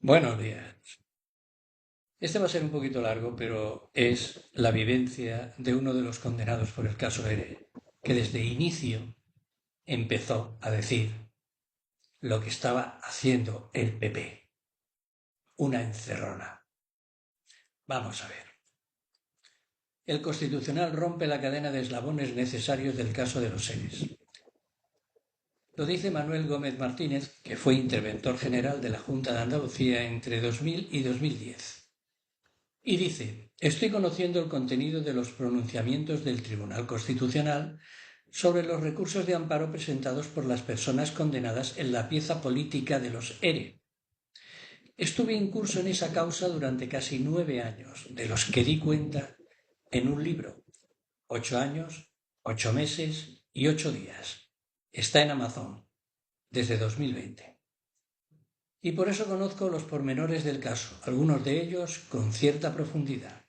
Buenos días. Este va a ser un poquito largo, pero es la vivencia de uno de los condenados por el caso ERE, que desde inicio empezó a decir lo que estaba haciendo el PP, una encerrona. Vamos a ver. El Constitucional rompe la cadena de eslabones necesarios del caso de los ERES. Lo dice Manuel Gómez Martínez, que fue interventor general de la Junta de Andalucía entre 2000 y 2010. Y dice, estoy conociendo el contenido de los pronunciamientos del Tribunal Constitucional sobre los recursos de amparo presentados por las personas condenadas en la pieza política de los ERE. Estuve incurso en esa causa durante casi 9 años, de los que di cuenta en un libro. 8 años, 8 meses y 8 días. Está en Amazon, desde 2020. Y por eso conozco los pormenores del caso, algunos de ellos con cierta profundidad.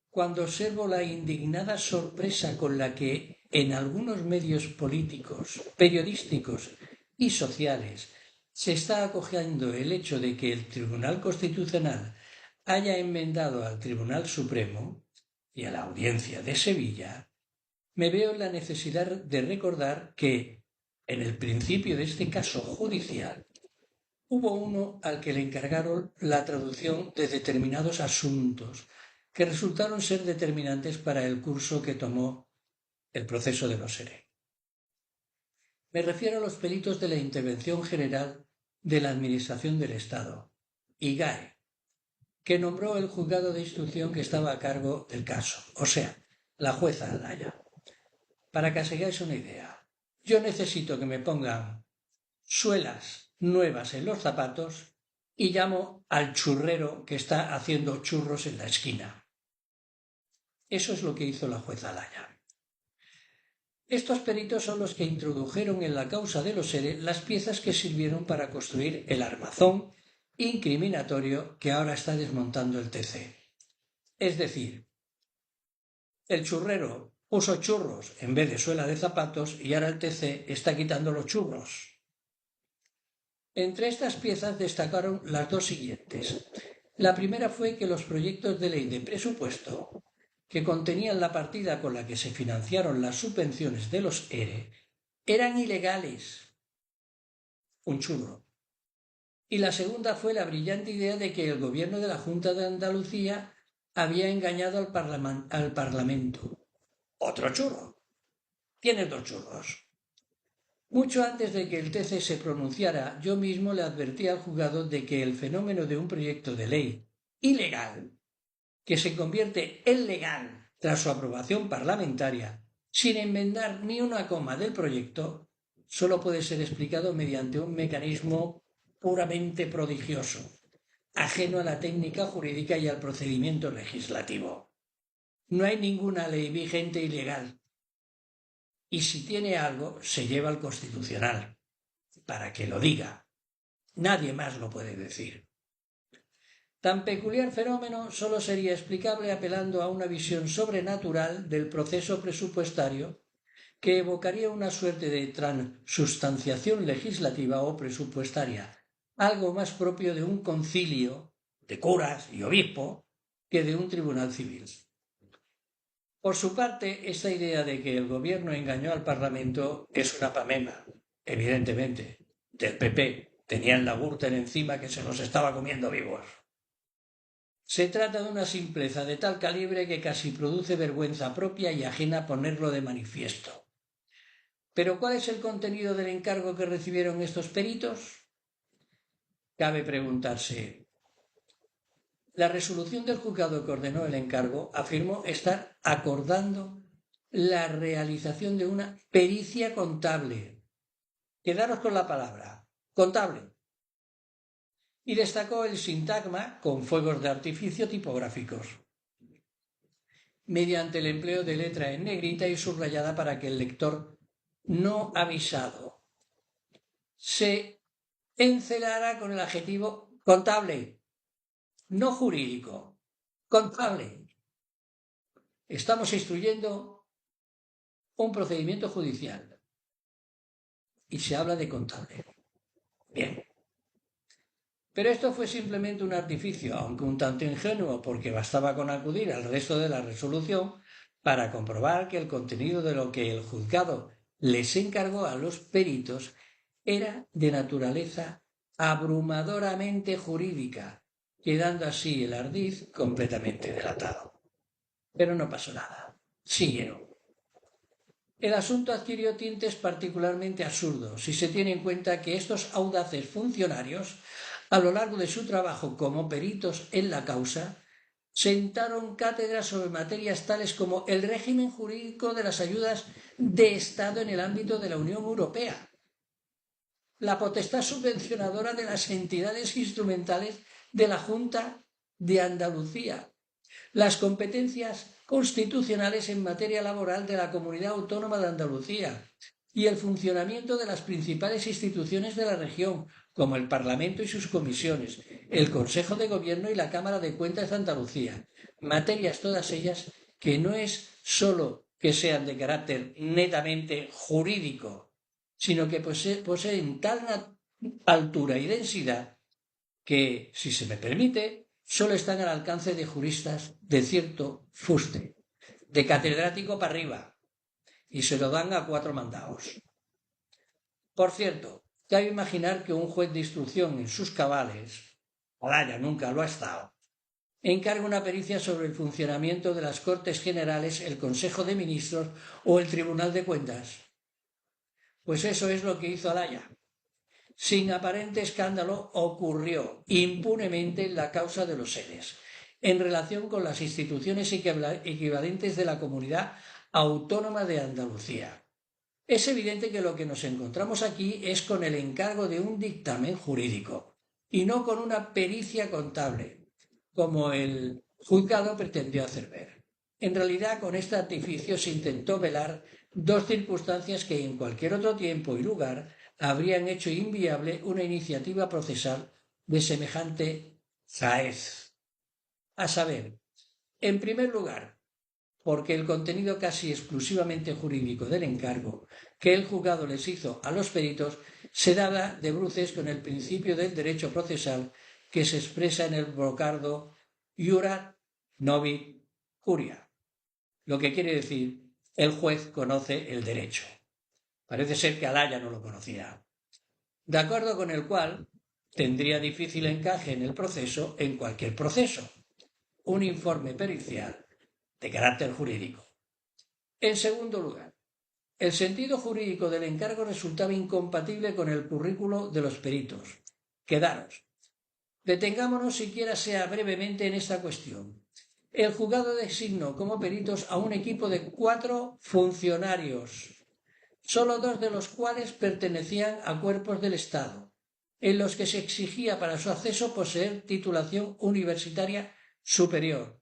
Cuando observo la indignada sorpresa con la que en algunos medios políticos, periodísticos y sociales se está acogiendo el hecho de que el Tribunal Constitucional haya enmendado al Tribunal Supremo y a la Audiencia de Sevilla, me veo en la necesidad de recordar que, en el principio de este caso judicial, hubo uno al que le encargaron la traducción de determinados asuntos que resultaron ser determinantes para el curso que tomó el proceso de los ERE. Me refiero a los peritos de la Intervención General de la Administración del Estado, IGAE, que nombró el juzgado de instrucción que estaba a cargo del caso, o sea, la jueza Alaya. Para que os hagáis una idea, yo necesito que me pongan suelas nuevas en los zapatos y llamo al churrero que está haciendo churros en la esquina. Eso es lo que hizo la jueza Alaya. Estos peritos son los que introdujeron en la causa de los ERE las piezas que sirvieron para construir el armazón incriminatorio que ahora está desmontando el TC. Es decir, el churrero puso churros en vez de suela de zapatos y ahora el TC está quitando los churros. Entre estas piezas destacaron las dos siguientes. La primera fue que los proyectos de ley de presupuesto, que contenían la partida con la que se financiaron las subvenciones de los ERE, eran ilegales. Un churro. Y la segunda fue la brillante idea de que el gobierno de la Junta de Andalucía había engañado al Parlamento. Otro churro. Tienes dos churros. Mucho antes de que el TC se pronunciara, yo mismo le advertí al juzgado de que el fenómeno de un proyecto de ley ilegal, que se convierte en legal tras su aprobación parlamentaria, sin enmendar ni una coma del proyecto, solo puede ser explicado mediante un mecanismo puramente prodigioso, ajeno a la técnica jurídica y al procedimiento legislativo. No hay ninguna ley vigente ilegal, y si tiene algo, se lleva al Constitucional, para que lo diga. Nadie más lo puede decir. Tan peculiar fenómeno solo sería explicable apelando a una visión sobrenatural del proceso presupuestario que evocaría una suerte de transubstanciación legislativa o presupuestaria, algo más propio de un concilio de curas y obispo que de un tribunal civil. Por su parte, esta idea de que el gobierno engañó al Parlamento es una pamema, evidentemente, del PP. Tenían la Gürtel encima que se los estaba comiendo vivos. Se trata de una simpleza de tal calibre que casi produce vergüenza propia y ajena ponerlo de manifiesto. ¿Pero cuál es el contenido del encargo que recibieron estos peritos? Cabe preguntarse. La resolución del juzgado que ordenó el encargo afirmó estar acordando la realización de una pericia contable. Quedaros con la palabra, contable. Y destacó el sintagma con fuegos de artificio tipográficos, mediante el empleo de letra en negrita y subrayada para que el lector no avisado se encelara con el adjetivo contable, no jurídico, contable. Estamos instruyendo un procedimiento judicial y se habla de contable. Bien. Pero esto fue simplemente un artificio, aunque un tanto ingenuo, porque bastaba con acudir al resto de la resolución para comprobar que el contenido de lo que el juzgado les encargó a los peritos era de naturaleza abrumadoramente jurídica, quedando así el ardid completamente delatado. Pero no pasó nada. Siguieron. El asunto adquirió tintes particularmente absurdos si se tiene en cuenta que estos audaces funcionarios, a lo largo de su trabajo como peritos en la causa, sentaron cátedras sobre materias tales como el régimen jurídico de las ayudas de Estado en el ámbito de la Unión Europea, la potestad subvencionadora de las entidades instrumentales de la Junta de Andalucía, las competencias constitucionales en materia laboral de la Comunidad Autónoma de Andalucía y el funcionamiento de las principales instituciones de la región, como el Parlamento y sus comisiones, el Consejo de Gobierno y la Cámara de Cuentas de Andalucía, materias todas ellas que no es sólo que sean de carácter netamente jurídico, sino que poseen tal altura y densidad que, si se me permite, solo están al alcance de juristas de cierto fuste, de catedrático para arriba, y se lo dan a 4 mandados. Por cierto, cabe imaginar que un juez de instrucción en sus cabales, Olaya nunca lo ha estado, encarga una pericia sobre el funcionamiento de las Cortes Generales, el Consejo de Ministros o el Tribunal de Cuentas. Pues eso es lo que hizo Olaya. Sin aparente escándalo, ocurrió impunemente en la causa de los seres, en relación con las instituciones equivalentes de la Comunidad Autónoma de Andalucía. Es evidente que lo que nos encontramos aquí es con el encargo de un dictamen jurídico y no con una pericia contable, como el juzgado pretendió hacer ver. En realidad, con este artificio se intentó velar dos circunstancias que en cualquier otro tiempo y lugar habrían hecho inviable una iniciativa procesal de semejante jaez. A saber, en primer lugar, porque el contenido casi exclusivamente jurídico del encargo que el juzgado les hizo a los peritos se daba de bruces con el principio del derecho procesal que se expresa en el brocardo iurat novit curia, lo que quiere decir el juez conoce el derecho. Parece ser que Olaya no lo conocía. De acuerdo con el cual tendría difícil encaje en el proceso en cualquier proceso. Un informe pericial de carácter jurídico. En segundo lugar, el sentido jurídico del encargo resultaba incompatible con el currículo de los peritos. Quedaros. Detengámonos siquiera sea brevemente en esta cuestión. El juzgado designó como peritos a un equipo de 4 funcionarios, solo 2 de los cuales pertenecían a cuerpos del Estado, en los que se exigía para su acceso poseer titulación universitaria superior.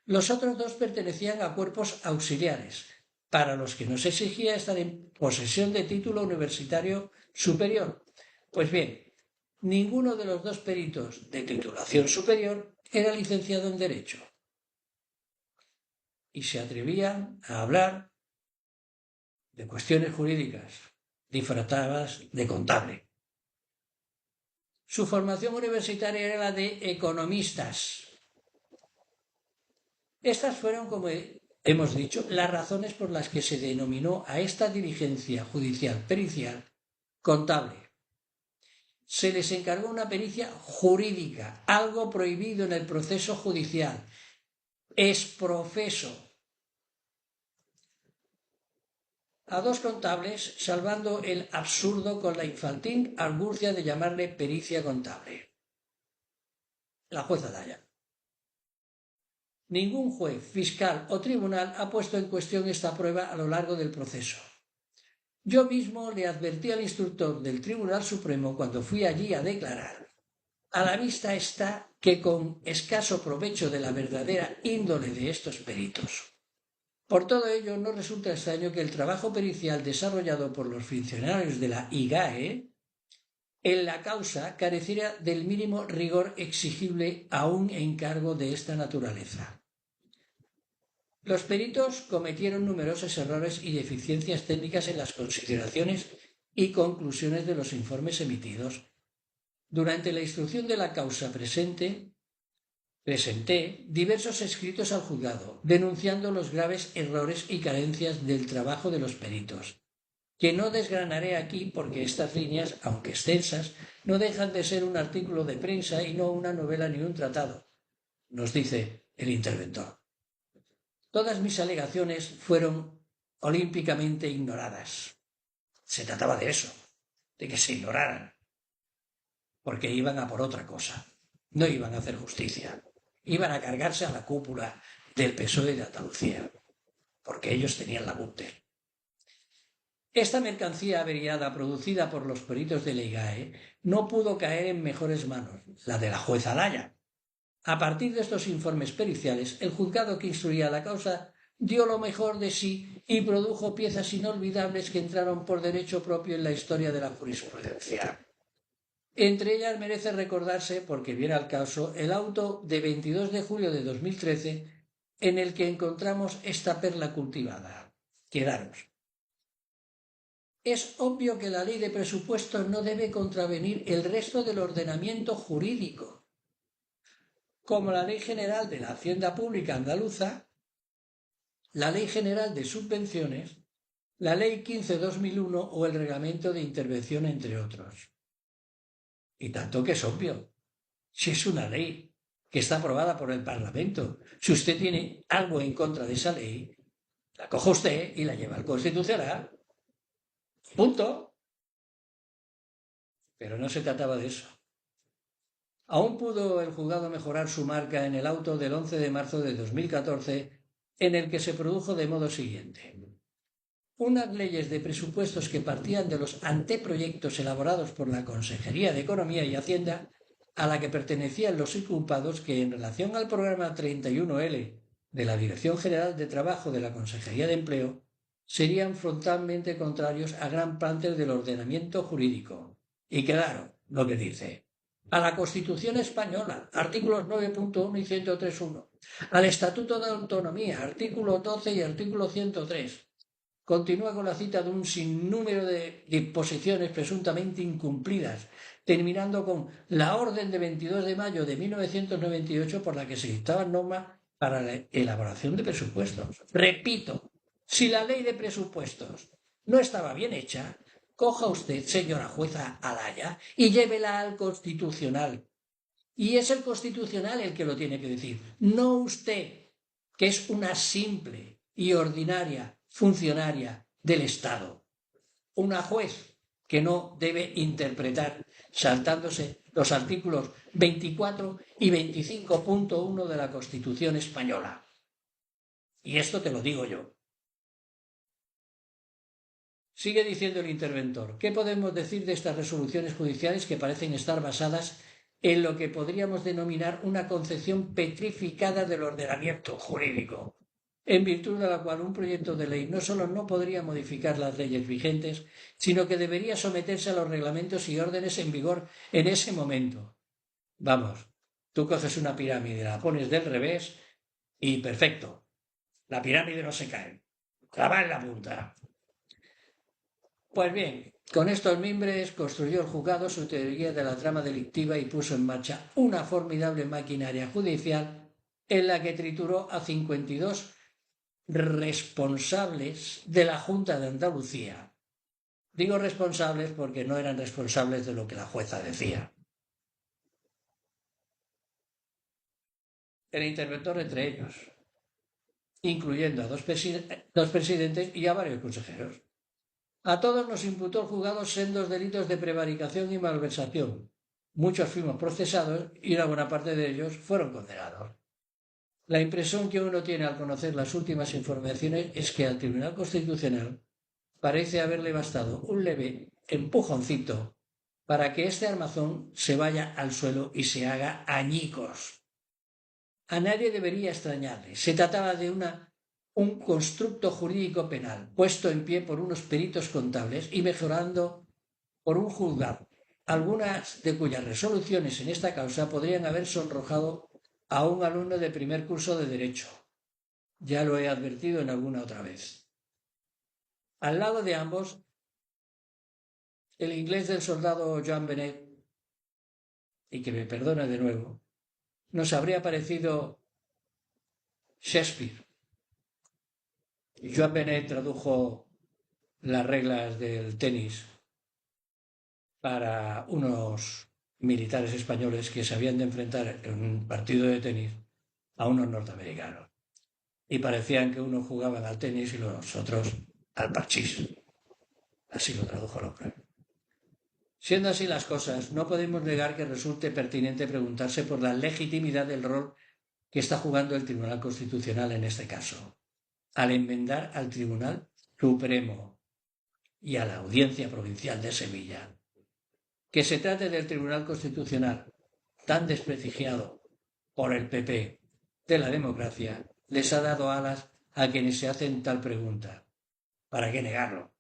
Los otros 2 pertenecían a cuerpos auxiliares, para los que no se exigía estar en posesión de título universitario superior. Pues bien, ninguno de los 2 peritos de titulación superior era licenciado en Derecho. Y se atrevían a hablar de cuestiones jurídicas disfrazadas de contable. Su formación universitaria era la de economistas. Estas fueron, como hemos dicho, las razones por las que se denominó a esta diligencia judicial pericial contable. Se les encargó una pericia jurídica, algo prohibido en el proceso judicial, exprofeso. A 2 contables, salvando el absurdo con la infantil argucia de llamarle pericia contable. La jueza Daya. Ningún juez, fiscal o tribunal ha puesto en cuestión esta prueba a lo largo del proceso. Yo mismo le advertí al instructor del Tribunal Supremo cuando fui allí a declarar. A la vista está que con escaso provecho de la verdadera índole de estos peritos. Por todo ello, no resulta extraño que el trabajo pericial desarrollado por los funcionarios de la IGAE en la causa careciera del mínimo rigor exigible a un encargo de esta naturaleza. Los peritos cometieron numerosos errores y deficiencias técnicas en las consideraciones y conclusiones de los informes emitidos. Durante la instrucción de la causa presenté diversos escritos al juzgado, denunciando los graves errores y carencias del trabajo de los peritos, que no desgranaré aquí porque estas líneas, aunque extensas, no dejan de ser un artículo de prensa y no una novela ni un tratado, nos dice el interventor. Todas mis alegaciones fueron olímpicamente ignoradas. Se trataba de eso, de que se ignoraran, porque iban a por otra cosa, no iban a hacer justicia. Iban a cargarse a la cúpula del PSOE de Andalucía, porque ellos tenían la Gürtel. Esta mercancía averiada producida por los peritos de la IGAE no pudo caer en mejores manos, la de la jueza Laya. A partir de estos informes periciales, el juzgado que instruía la causa dio lo mejor de sí y produjo piezas inolvidables que entraron por derecho propio en la historia de la jurisprudencia. Entre ellas merece recordarse, porque viene al caso, el auto de 22 de julio de 2013 en el que encontramos esta perla cultivada. Quedaros. Es obvio que la ley de presupuestos no debe contravenir el resto del ordenamiento jurídico, como la Ley General de la Hacienda Pública Andaluza, la Ley General de Subvenciones, la Ley 15/2001 o el Reglamento de Intervención, entre otros. Y tanto que es obvio. Si es una ley que está aprobada por el Parlamento, si usted tiene algo en contra de esa ley, la coja usted y la lleva al Constitucional. Punto. Pero no se trataba de eso. Aún pudo el juzgado mejorar su marca en el auto del 11 de marzo de 2014, en el que se produjo de modo siguiente. Unas leyes de presupuestos que partían de los anteproyectos elaborados por la Consejería de Economía y Hacienda, a la que pertenecían los inculpados, que en relación al programa 31L de la Dirección General de Trabajo de la Consejería de Empleo, serían frontalmente contrarios a gran parte del ordenamiento jurídico. Y claro, lo que dice: a la Constitución Española, artículos 9.1 y 103.1, al Estatuto de Autonomía, artículo 12 y artículo 103. Continúa con la cita de un sinnúmero de disposiciones presuntamente incumplidas, terminando con la orden de 22 de mayo de 1998 por la que se dictaban normas para la elaboración de presupuestos. Repito, si la ley de presupuestos no estaba bien hecha, coja usted, señora jueza Alaya, y llévela al Constitucional. Y es el Constitucional el que lo tiene que decir, no usted, que es una simple y ordinaria funcionaria del Estado. Una juez que no debe interpretar saltándose los artículos 24 y 25.1 de la Constitución española. Y esto te lo digo yo. Sigue diciendo el interventor: ¿qué podemos decir de estas resoluciones judiciales que parecen estar basadas en lo que podríamos denominar una concepción petrificada del ordenamiento jurídico, en virtud de la cual un proyecto de ley no solo no podría modificar las leyes vigentes, sino que debería someterse a los reglamentos y órdenes en vigor en ese momento? Vamos, tú coges una pirámide, la pones del revés y perfecto, la pirámide no se cae, clava en la punta. Pues bien, con estos mimbres construyó el juzgado su teoría de la trama delictiva y puso en marcha una formidable maquinaria judicial en la que trituró a 52 responsables de la Junta de Andalucía. Digo responsables porque no eran responsables de lo que la jueza decía. El interventor entre ellos, incluyendo a dos presidentes y a varios consejeros. A todos nos imputó el juzgado sendos delitos de prevaricación y malversación. Muchos fuimos procesados y una buena parte de ellos fueron condenados. La impresión que uno tiene al conocer las últimas informaciones es que al Tribunal Constitucional parece haberle bastado un leve empujoncito para que este armazón se vaya al suelo y se haga añicos. A nadie debería extrañarle. Se trataba de un constructo jurídico penal puesto en pie por unos peritos contables y mejorando por un juzgado, algunas de cuyas resoluciones en esta causa podrían haber sonrojado a un alumno de primer curso de Derecho. Ya lo he advertido en alguna otra vez. Al lado de ambos, el inglés del soldado Joan Benet y que me perdone de nuevo, nos habría parecido Shakespeare. Joan Benet tradujo las reglas del tenis para unos militares españoles que se habían de enfrentar en un partido de tenis a unos norteamericanos. Y parecían que unos jugaban al tenis y los otros al parchís. Así lo tradujo el hombre. Siendo así las cosas, no podemos negar que resulte pertinente preguntarse por la legitimidad del rol que está jugando el Tribunal Constitucional en este caso, al enmendar al Tribunal Supremo y a la Audiencia Provincial de Sevilla. Que se trate del Tribunal Constitucional, tan desprestigiado por el PP de la democracia, les ha dado alas a quienes se hacen tal pregunta. ¿Para qué negarlo?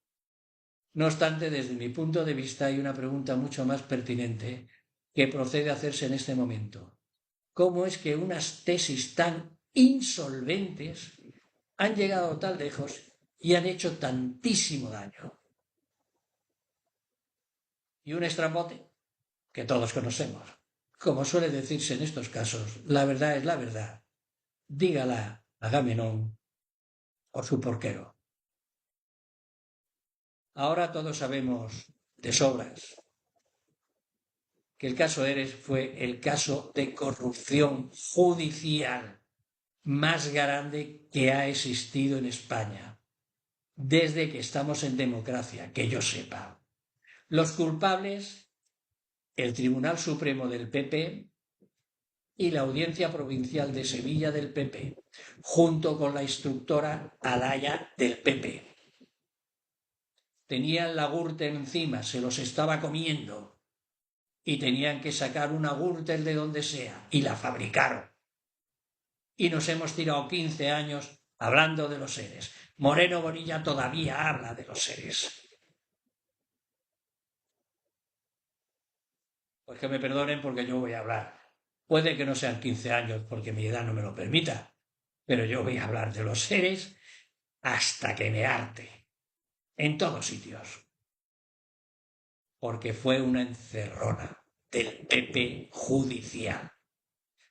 No obstante, desde mi punto de vista hay una pregunta mucho más pertinente que procede a hacerse en este momento. ¿Cómo es que unas tesis tan insolventes han llegado tan lejos y han hecho tantísimo daño? Y un estrambote que todos conocemos. Como suele decirse en estos casos, la verdad es la verdad. Dígala Agamenón o su porquero. Ahora todos sabemos de sobras que el caso Eres fue el caso de corrupción judicial más grande que ha existido en España, desde que estamos en democracia, que yo sepa. Los culpables, el Tribunal Supremo del PP y la Audiencia Provincial de Sevilla del PP, junto con la instructora Alaya del PP. Tenían la Gürtel encima, se los estaba comiendo y tenían que sacar una Gürtel de donde sea y la fabricaron. Y nos hemos tirado 15 años hablando de los seres. Moreno Bonilla todavía habla de los seres. Pues que me perdonen porque yo voy a hablar. Puede que no sean 15 años porque mi edad no me lo permita, pero yo voy a hablar de los seres hasta que me harte. En todos sitios. Porque fue una encerrona del PP judicial.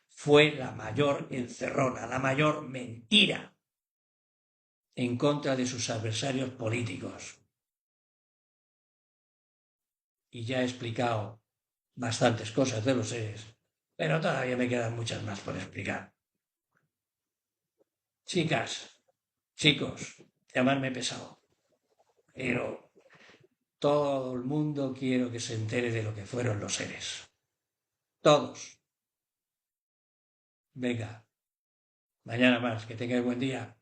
Fue la mayor encerrona, la mayor mentira en contra de sus adversarios políticos. Y ya he explicado bastantes cosas de los seres, pero todavía me quedan muchas más por explicar. Chicas, chicos, llamarme pesado, pero todo el mundo quiero que se entere de lo que fueron los seres. Todos. Venga, mañana más, que tengáis buen día.